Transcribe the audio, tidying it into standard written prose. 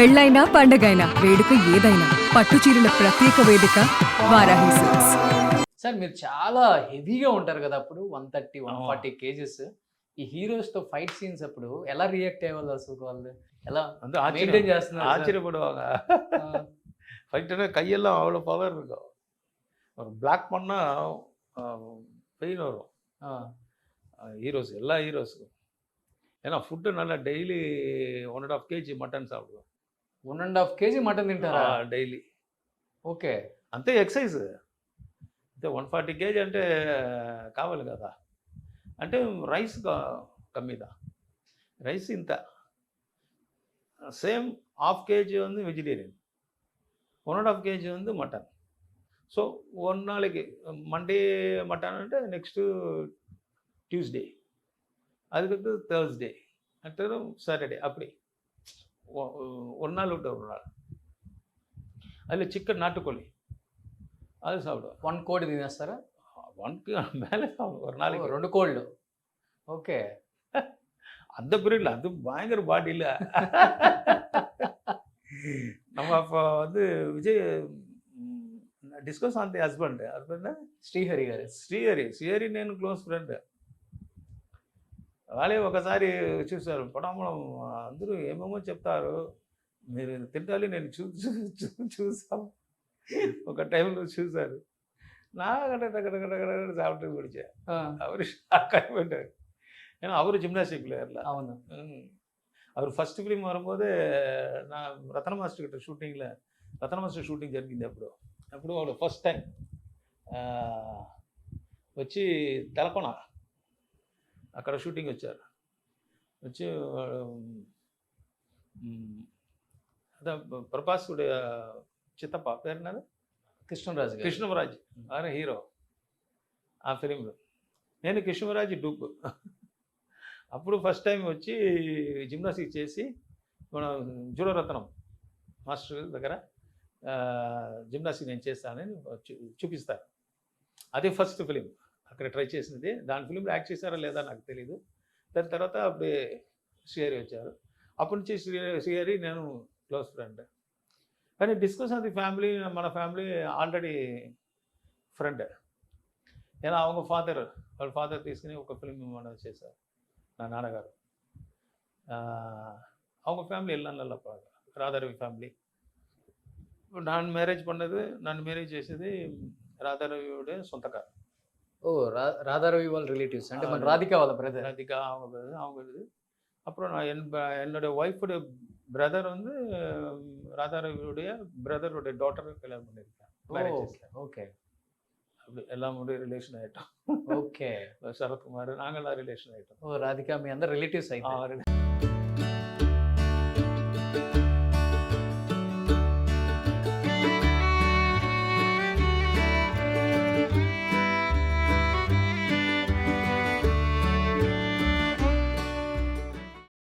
పెళ్ళైనా పండగైనా వేడుక ఏదైనా పట్టు చీరల ప్రత్యేక వేదిక వారాహి సిల్క్స్. సార్ మీరు చాలా హెవీగా ఉంటారు కదా అప్పుడు 130-140 కేజెస్. ఈ హీరోస్ తో ఫైట్ సీన్స్ అప్పుడు ఎలా రియాక్ట్ అయ్యేవాళ్ళు అసలు వాళ్ళు? ఎలా வந்து మెయింటైన్ చేస్తున్నారు సార్? ஆச்சரியப்படுவாங்க. ఆ, ஃபைட்டர்னா கையெல்லாம் அவ்வளோ பவர் இருக்கும். ஒரு பிளாக் பண்ணா பெயின் வரும் ఆ, ஹீரோஸ் எல்லா ஹீரோஸுக்கும். ஏன்னா ஃபுட்டு நல்லா டெய்லி 1.5 kg మటన్ సాப்பிடுவோம் 1.5 కేజీ మటన్ తింటారా? డైలీ. ఓకే. అంతే ఎక్సైజ్. అంటే 140 kg అంటే కావాలి కదా. అంటే రైస్ కమ్మిదా, రైస్ ఇంత సేమ్ 1/2 kg வந்து வெஜிடேரியன், 1.5 kg வந்து మటన్. ஸோ ஒரு நாளைக்கு மண்டே மட்டன் అంటే నెక్స్ట్ ట్యూస్డే, அதுக்கடுத்து தேர்ஸ்டே, அடுத்தது சாட்டர்டே, அப்படி ஒரு நாள் விட்டு ஒரு நாள். அதில் சிக்கன் நாட்டுக்கோழி அது சாப்பிடுவோம். 1 కోడి తినేస్తారా? 1க்கு மேலே சாப்பிடுவோம் ஒரு நாளைக்கு. 2 కోళ్ళు. ఓకే. அந்த பீரியடில் அது பயங்கர பாடியில் நம்ம அப்போ வந்து Vijay discuss on the husband Srihari గారు. శ్రీహరి నేను క్లోజ్ ఫ్రెండ్. వాళ్ళే ఒకసారి చూశారు పడమలో అందరూ ఏమేమో చెప్తారు, మీరు తింటాలి, నేను చూసాం ఒక టైంలో చూశారు. நான் சாப்பிட்டு பிடிச்சேன். அவர் ஷாக் ஆகிட்டார். ஏன்னா அவர் ஜிம்னாஸ்டிக் பிளேயர்ல. అవును. அவர் ఫస్ట్ ఫిలిం வரும்போது நான் రతన మాస్టర్ గిట్ట షూటింగ్లో, రతన మాస్టర్ షూటింగ్ జరిగింది అప్పుడు వాడు ఫస్ట్ టైం వచ్చి తెలకొన అక్కడ షూటింగ్ వచ్చారు. వచ్చి అదే ప్రభాసుடைய చిత్తప్ప పేరు నాది కృష్ణరాజు గారు. కృష్ణరాజ్ ఆయన హీరో ఆ ఫిలింలో. నేను కృష్ణరాజ్ డూప్. అప్పుడు ఫస్ట్ టైం వచ్చి జిమ్నాస్టిక్ చేసి మన జూడరత్నం మాస్టర్ దగ్గర జిమ్నాస్టిక్ నేను చేస్తానని చూపిస్తారు. అదే ఫస్ట్ ఫిలిం అక్కడ ట్రై చేసినది. దాని ఫిలింలో యాక్ట్ చేశారా లేదా నాకు తెలియదు. దాని తర్వాత అప్పుడే శ్రీహరి వచ్చారు. అప్పటి నుంచి శ్రీహరి నేను క్లోజ్ ఫ్రెండ్. కానీ డిస్కస్ ఆన్ ది ఫ్యామిలీ, మన ఫ్యామిలీ ఆల్రెడీ ఫ్రెండ్. ஏன்னா அவங்க వాళ్ళ ఫాదర్ తీసుకుని ఒక ఫిలిం మనం చేశారు, నా నాన్నగారు. அவங்க ஃபேமிலி எல்லாம் நல்லா பழக்கம், ராதாரவி ஃபேமிலி. நான் மேரேజ్ చేసేది రాధారవిயோட சொந்தக்கார். ఓ రాధారవి వాళ్ళ రిలేటివ్స్ అంటే మన రాధిక వాళ్ళ బ్రదర్. ராதிகா அவங்க இது. அப்புறம் நான் என்னோட ஒய்ஃபோட பிரதர் வந்து ராதாரவியோடைய பிரதரோட டாட்டரை கல்யாணம் பண்ணியிருக்கேன். ఓకే. அப்படி எல்லாம் ரிலேஷன் ஆகிட்டோம். ఓకే. சரத்குமார் நாங்கள்லாம் ரிலேஷன் ஆகிட்டோம். ఓ రాధిక మీ అందరు రిలేటివ్స్ అయితే.